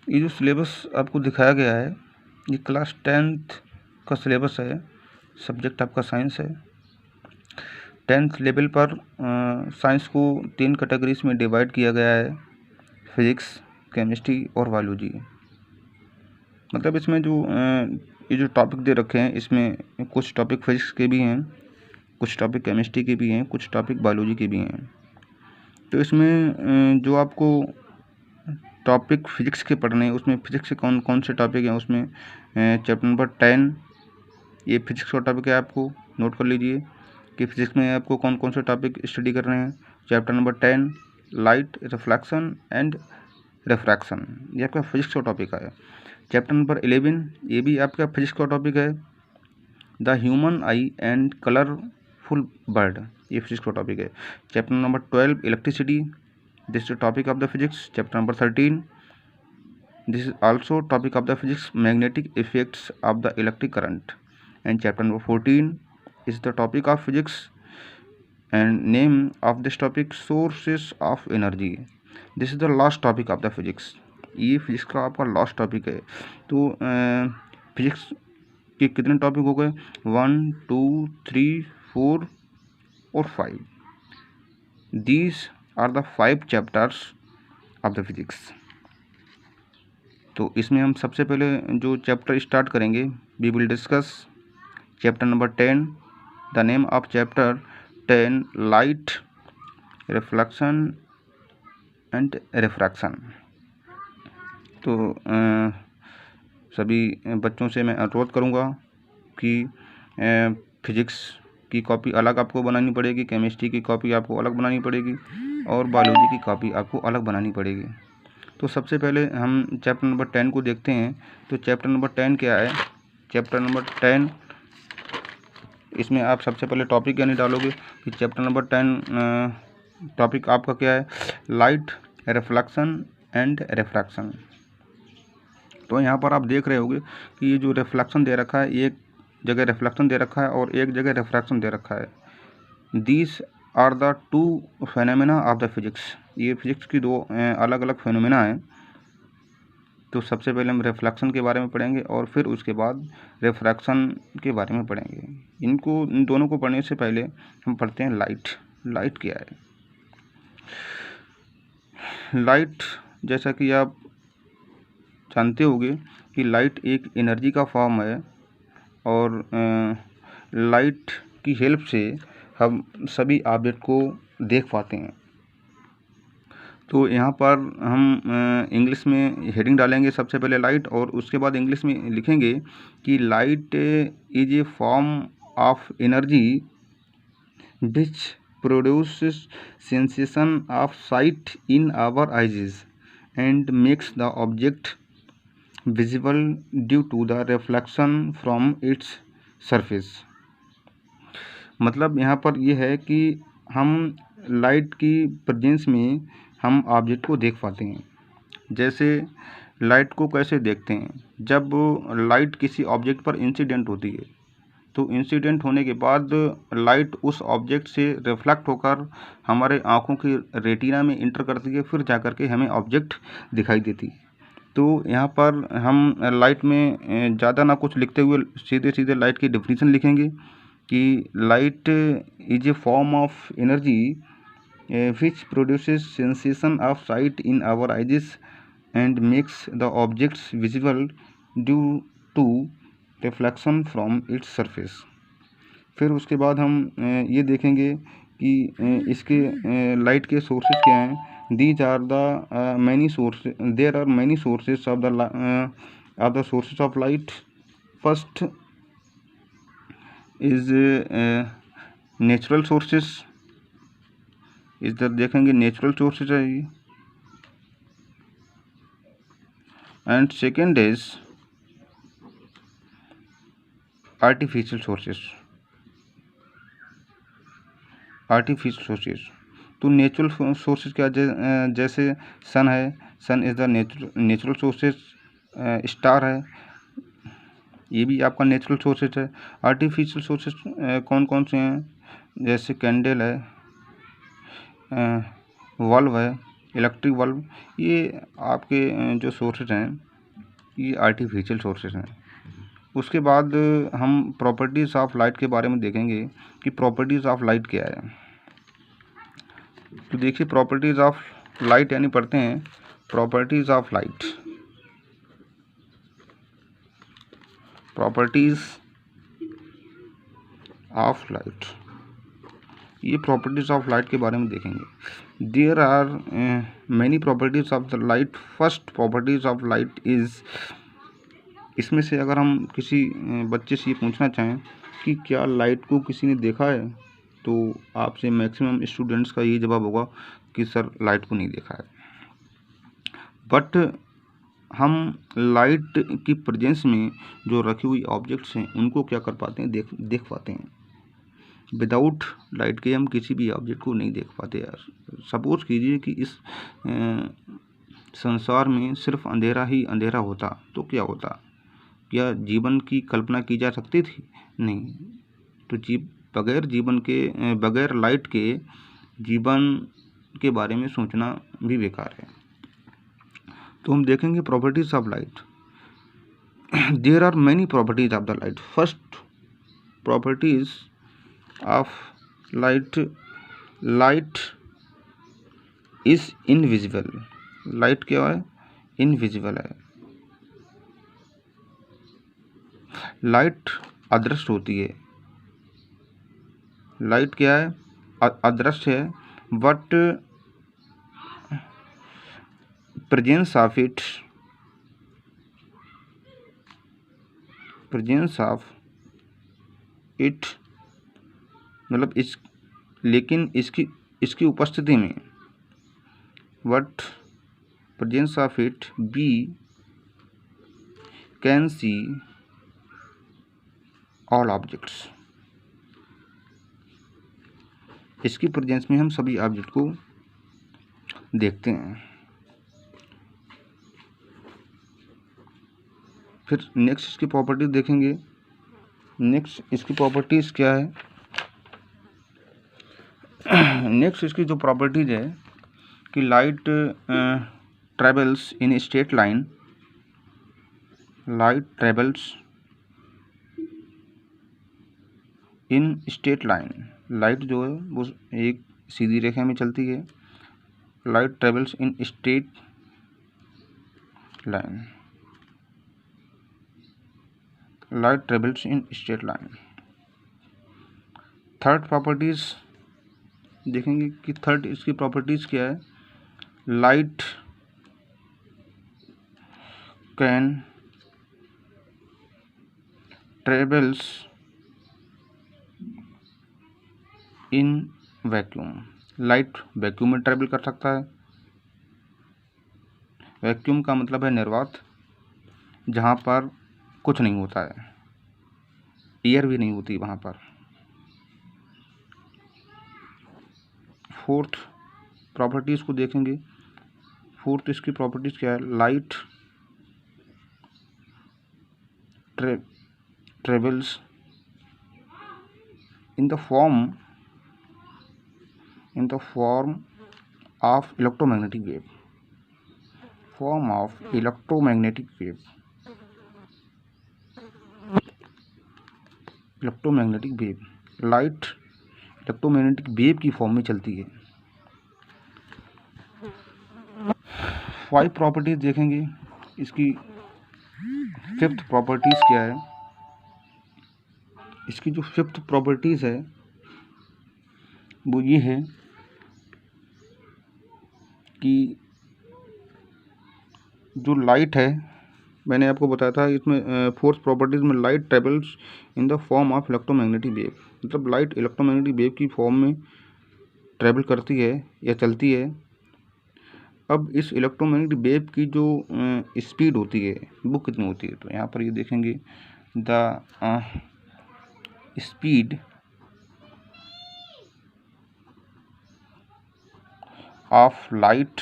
ये जो सिलेबस आपको दिखाया गया है ये क्लास 10th का सिलेबस है। सब्जेक्ट आपका साइंस है। 10th लेवल पर साइंस को 3 कैटेगरीज में डिवाइड किया गया है, फिजिक्स, केमिस्ट्री और बायोलॉजी। मतलब इसमें जो ये जो टॉपिक दे रखे हैं इसमें कुछ टॉपिक फिजिक्स के भी हैं, कुछ टॉपिक केमिस्ट्री के भी हैं, कुछ टॉपिक बायोलॉजी के भी हैं। तो इसमें जो आपको टॉपिक फिजिक्स के पढ़ने हैं उसमें फिजिक्स के कौन कौन से टॉपिक हैं उसमें चैप्टर नंबर 10 ये फिजिक्स का टॉपिक है। आपको नोट कर लीजिए कि फिजिक्स में आपको कौन कौन से टॉपिक स्टडी कर रहे हैं। Chapter number 10 light, reflection and refraction, ये आपका फिजिक्स का टॉपिक है। चैप्टर नंबर 11 ये भी आपका फिजिक्स का टॉपिक है। The human I and colourful bird, ये फिजिक्स का टॉपिक है। Chapter number 12 electricity, this is the topic of the physics. Chapter number 13, this is also topic of the physics, magnetic effects of the electric current. And chapter number 14 is the topic of physics and name of this topic sources of energy. This is the last topic of the physics. ये physics का आपका last topic है। तो physics के कितने topic हो गए? 1, 2, 3, 4 और 5। These are the 5 chapters of the physics. तो इसमें हम सबसे पहले जो चैप्टर स्टार्ट करेंगे, we will discuss chapter number 10। The name of chapter 10 light, reflection and refraction. तो सभी बच्चों से मैं अनुरोध करूँगा कि फिजिक्स की कॉपी अलग आपको बनानी पड़ेगी, केमिस्ट्री की कॉपी आपको अलग बनानी पड़ेगी और बायोलॉजी की कॉपी आपको अलग बनानी पड़ेगी। तो सबसे पहले हम चैप्टर नंबर 10 को देखते हैं। तो चैप्टर नंबर 10 क्या है? चैप्टर नंबर 10 इसमें आप सबसे पहले टॉपिक यानी डालोगे कि चैप्टर नंबर 10 टॉपिक आपका क्या है? Light, reflection and refraction. तो यहाँ पर आप देख रहे होंगे कि ये जो रिफ्लेक्शन दे रखा है, एक जगह रिफ्लेक्शन दे रखा है और एक जगह रिफ्रैक्शन दे रखा है। These are the two phenomena of the physics, ये फिजिक्स की दो अलग अलग फेनोमेना हैं। तो सबसे पहले हम रिफ्लेक्शन के बारे में पढ़ेंगे और फिर उसके बाद रिफ्रैक्शन के बारे में पढ़ेंगे। इन दोनों को पढ़ने से पहले हम पढ़ते हैं लाइट। लाइट क्या है? लाइट, जैसा कि आप जानते होंगे कि लाइट एक एनर्जी का फॉर्म है और लाइट की हेल्प से हम सभी ऑब्जेक्ट को देख पाते हैं। तो यहाँ पर हम इंग्लिश में हेडिंग डालेंगे सबसे पहले लाइट और उसके बाद इंग्लिश में लिखेंगे कि light is a form of energy which produces sensation of sight in our eyes and makes the object visible due to the reflection from its surface. मतलब यहाँ पर यह है कि हम लाइट की प्रेजेंस में हम ऑब्जेक्ट को देख पाते हैं। जैसे लाइट को कैसे देखते हैं? जब लाइट किसी ऑब्जेक्ट पर इंसिडेंट होती है तो इंसिडेंट होने के बाद लाइट उस ऑब्जेक्ट से रिफ्लेक्ट होकर हमारे आँखों की रेटिना में इंटर करती है, फिर जाकर के हमें ऑब्जेक्ट दिखाई देती है। तो यहाँ पर हम लाइट में ज़्यादा ना कुछ लिखते हुए सीधे सीधे लाइट की डेफिनेशन लिखेंगे कि light is a form of energy which produces sensation of sight in our eyes and makes the objects visible due to reflection from its surface। फिर उसके बाद हम ये देखेंगे कि इसके लाइट के सोर्सेज क्या हैं। These are the many sources, there are many sources of the sources of light. First is natural sources, इधर देखेंगे नेचुरल सोर्सेज है ये। And second is artificial sources. Artificial sources तो नेचुरल सोर्सेज क्या, जैसे सन है, sun is the natural sources. Star है, ये भी आपका नेचुरल सोर्सेज है। आर्टिफिशियल सोर्सेज कौन कौन से हैं? जैसे कैंडल है, बल्ब है, इलेक्ट्रिक बल्ब, ये आपके जो सोर्सेज हैं ये आर्टिफिशियल सोर्सेज हैं। उसके बाद हम प्रॉपर्टीज़ ऑफ लाइट के बारे में देखेंगे कि प्रॉपर्टीज़ ऑफ लाइट क्या है। तो देखिए प्रॉपर्टीज़ ऑफ लाइट यानी पढ़ते हैं properties of light. Properties of light, ये प्रॉपर्टीज़ ऑफ लाइट के बारे में देखेंगे। There are many properties of the light. First properties of light is, इसमें से अगर हम किसी बच्चे से ये पूछना चाहें कि क्या लाइट को किसी ने देखा है, तो आपसे मैक्सिमम स्टूडेंट्स का ये जवाब होगा कि सर लाइट को नहीं देखा है। बट हम लाइट की प्रेजेंस में जो रखी हुई ऑब्जेक्ट्स हैं उनको क्या कर पाते हैं, देख पाते हैं। विदाउट लाइट के हम किसी भी ऑब्जेक्ट को नहीं देख पाते यार। सपोज कीजिए कि इस संसार में सिर्फ अंधेरा ही अंधेरा होता तो क्या होता? क्या जीवन की कल्पना की जा सकती थी? नहीं। तो बगैर लाइट के जीवन के बारे में सोचना भी बेकार है। तो हम देखेंगे properties of light. There are many properties of the light. First properties of light, light is invisible. Light क्या है? इनविजिबल है। लाइट अदृश्य होती है। लाइट क्या है? अदृश्य है। बट प्रेजेंस ऑफ इट मतलब लेकिन इसकी उपस्थिति में, but presence of it be can see all objects. इसकी प्रेजेंस में हम सभी ऑब्जेक्ट को देखते हैं। फिर नेक्स्ट इसकी प्रॉपर्टीज देखेंगे। नेक्स्ट इसकी प्रॉपर्टीज क्या है? नेक्स्ट इसकी जो प्रॉपर्टीज है कि light travels in straight line. Light travels in straight line. Light जो है वो एक सीधी रेखा में चलती है। Light travels in straight line. Light travels in straight line. Third properties देखेंगे कि थर्ड इसकी प्रॉपर्टीज क्या है। Light can travels in vacuum. Light vacuum में ट्रेवल कर सकता है। वैक्यूम का मतलब है निर्वात, जहाँ पर कुछ नहीं होता है, एयर भी नहीं होती वहाँ पर। फोर्थ प्रॉपर्टीज़ को देखेंगे। फोर्थ इसकी प्रॉपर्टीज़ क्या है? Light travels in the form of electromagnetic wave. Form of electromagnetic wave. Electromagnetic wave, light electromagnetic wave की फॉर्म में चलती है। 5 प्रॉपर्टीज देखेंगे। इसकी फिफ्थ प्रॉपर्टीज क्या है? इसकी जो फिफ्थ प्रॉपर्टीज है वो ये है कि जो लाइट है, मैंने आपको बताया था इसमें फोर्थ प्रॉपर्टीज में light travels in the form of electromagnetic wave. मतलब लाइट इलेक्ट्रोमैग्नेटिक वेव की फॉर्म में ट्रेवल करती है या चलती है। अब इस इलेक्ट्रोमैग्नेटिक वेव की जो स्पीड होती है वो कितनी होती है? तो यहाँ पर ये देखेंगे the speed of light,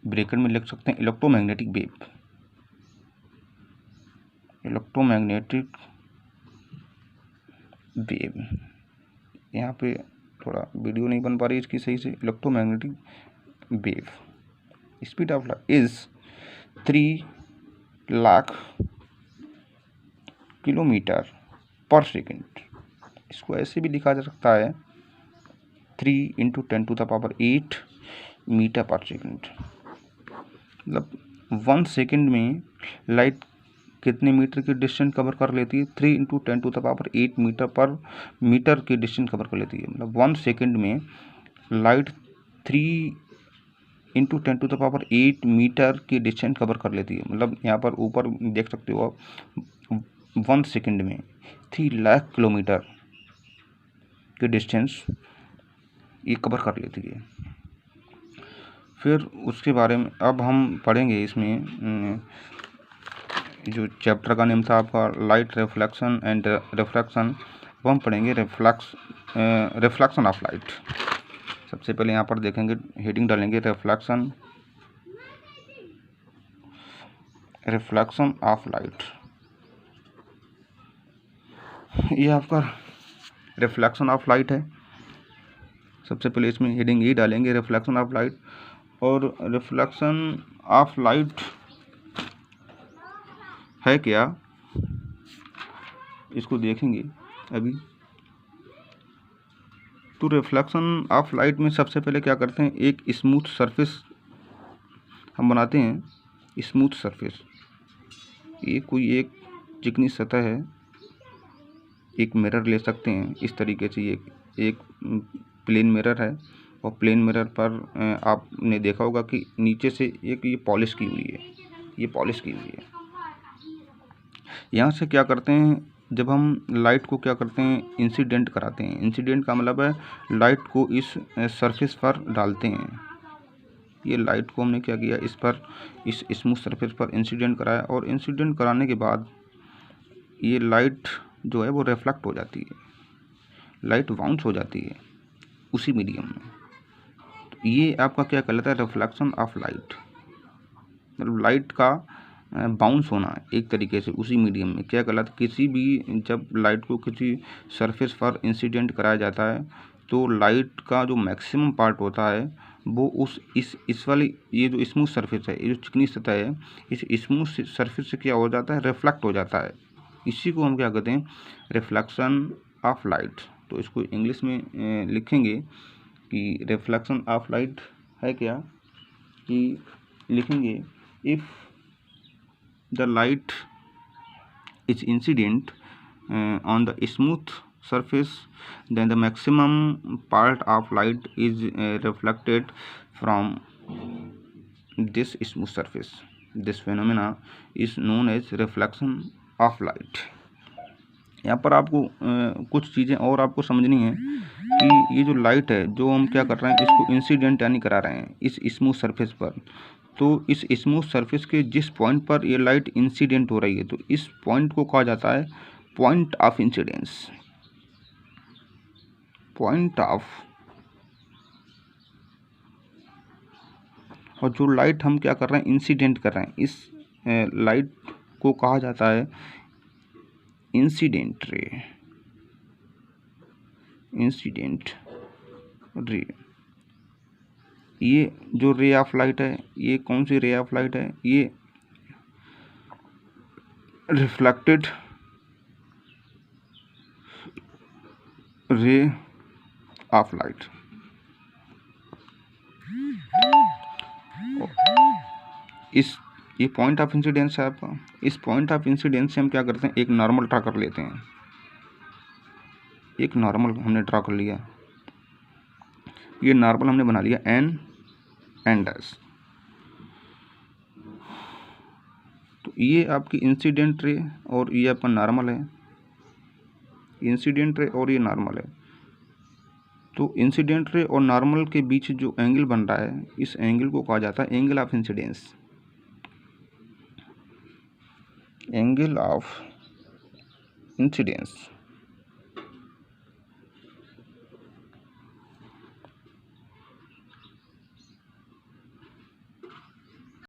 bracket में लिख सकते हैं इलेक्ट्रोमैग्नेटिक वेव। इलेक्ट्रोमैग्नेटिक वेव यहाँ पे थोड़ा वीडियो नहीं बन पा रही इसकी सही से। Electromagnetic wave speed of light is 3 lakh kilometre पर सेकेंड। इसको ऐसे भी लिखा जा सकता है 3 × 10⁸ मीटर पर सेकेंड। मतलब 1 सेकेंड में लाइट कितने मीटर की डिस्टेंस कवर कर लेती है? 3 × 10⁸ मीटर की डिस्टेंस कवर कर लेती है। मतलब 1 सेकेंड में लाइट 3 × 10⁸ मीटर की डिस्टेंस कवर कर लेती है। मतलब यहाँ पर ऊपर देख सकते हो आप 1 सेकेंड में 3 लाख किलोमीटर की डिस्टेंस ये कवर कर लेती है। फिर उसके बारे में अब हम पढ़ेंगे इसमें जो चैप्टर का नेम था आपका लाइट रिफ्लेक्शन एंड रिफ्रैक्शन, वो हम पढ़ेंगे रिफ्लेक्शन ऑफ लाइट। सबसे पहले यहाँ पर देखेंगे, हेडिंग डालेंगे रिफ्लेक्शन ऑफ लाइट। ये आपका रिफ्लेक्शन ऑफ लाइट है। सबसे पहले इसमें हेडिंग ये डालेंगे रिफ्लेक्शन ऑफ लाइट। और रिफ्लेक्शन ऑफ लाइट है क्या, इसको देखेंगे अभी। तो रिफ्लेक्शन ऑफ लाइट में सबसे पहले क्या करते हैं, एक स्मूथ सरफेस हम बनाते हैं। स्मूथ सरफेस, ये कोई एक चिकनी सतह है, एक मिरर ले सकते हैं इस तरीके से। ये एक प्लेन मिरर है और प्लेन मिरर पर आपने देखा होगा कि नीचे से एक ये पॉलिश की हुई है, ये पॉलिश की हुई है। यहाँ से क्या करते हैं, जब हम लाइट को क्या करते हैं, इंसिडेंट कराते हैं। इंसिडेंट का मतलब है लाइट को इस सरफेस पर डालते हैं। ये लाइट को हमने क्या किया, इस पर, इस स्मूथ सरफेस पर इंसिडेंट कराया। और इंसिडेंट कराने के बाद ये लाइट जो है वो रिफ्लेक्ट हो जाती है, लाइट बाउंस हो जाती है उसी मीडियम में। तो ये आपका क्या कहलाता है, रिफ्लेक्शन ऑफ लाइट। मतलब लाइट का बाउंस होना एक तरीके से उसी मीडियम में क्या कहलाता है। किसी भी जब लाइट को किसी सरफेस पर इंसिडेंट कराया जाता है तो लाइट का जो मैक्सिमम पार्ट होता है वो इस वाली, ये जो स्मूथ सरफेस है, ये जो चिकनी सतह है, इस स्मूथ सरफेस से क्या हो जाता है, रिफ्लेक्ट हो जाता है। इसी को हम क्या कहते हैं, रिफ्लेक्शन ऑफ लाइट। तो इसको इंग्लिश में लिखेंगे कि रिफ्लेक्शन ऑफ लाइट है क्या, कि लिखेंगे if the light is incident on the smooth surface, then the maximum part of light is reflected from this smooth surface. This phenomena is known as reflection of light. यहाँ पर आपको कुछ चीज़ें और आपको समझनी है कि ये जो लाइट है, जो हम क्या कर रहे हैं, इसको इंसिडेंट यानी करा रहे हैं इस स्मूथ सरफेस पर। तो इस स्मूथ सरफेस के जिस पॉइंट पर ये लाइट इंसिडेंट हो रही है, तो इस पॉइंट को कहा जाता है point of incidence. Point of, और जो लाइट हम क्या कर रहे हैं, इंसिडेंट कर रहे हैं, इस लाइट को कहा जाता है इंसिडेंट रे। इंसिडेंट रे, ये जो रे ऑफ लाइट है, ये कौन सी रे ऑफ लाइट है, ये रिफ्लेक्टेड रे ऑफ लाइट। ये पॉइंट ऑफ इंसिडेंस है आपका। इस पॉइंट ऑफ इंसिडेंस से हम क्या करते हैं, एक नॉर्मल ड्रा कर लेते हैं। एक नॉर्मल हमने ड्रा कर लिया, ये नॉर्मल हमने बना लिया एन डैश। तो ये आपकी इंसिडेंट रे और ये आपका नॉर्मल है। इंसिडेंट रे और ये नॉर्मल है। तो इंसिडेंट रे और नॉर्मल के बीच जो एंगल बन रहा है, इस एंगल को कहा जाता है angle of incidence. Angle of incidence.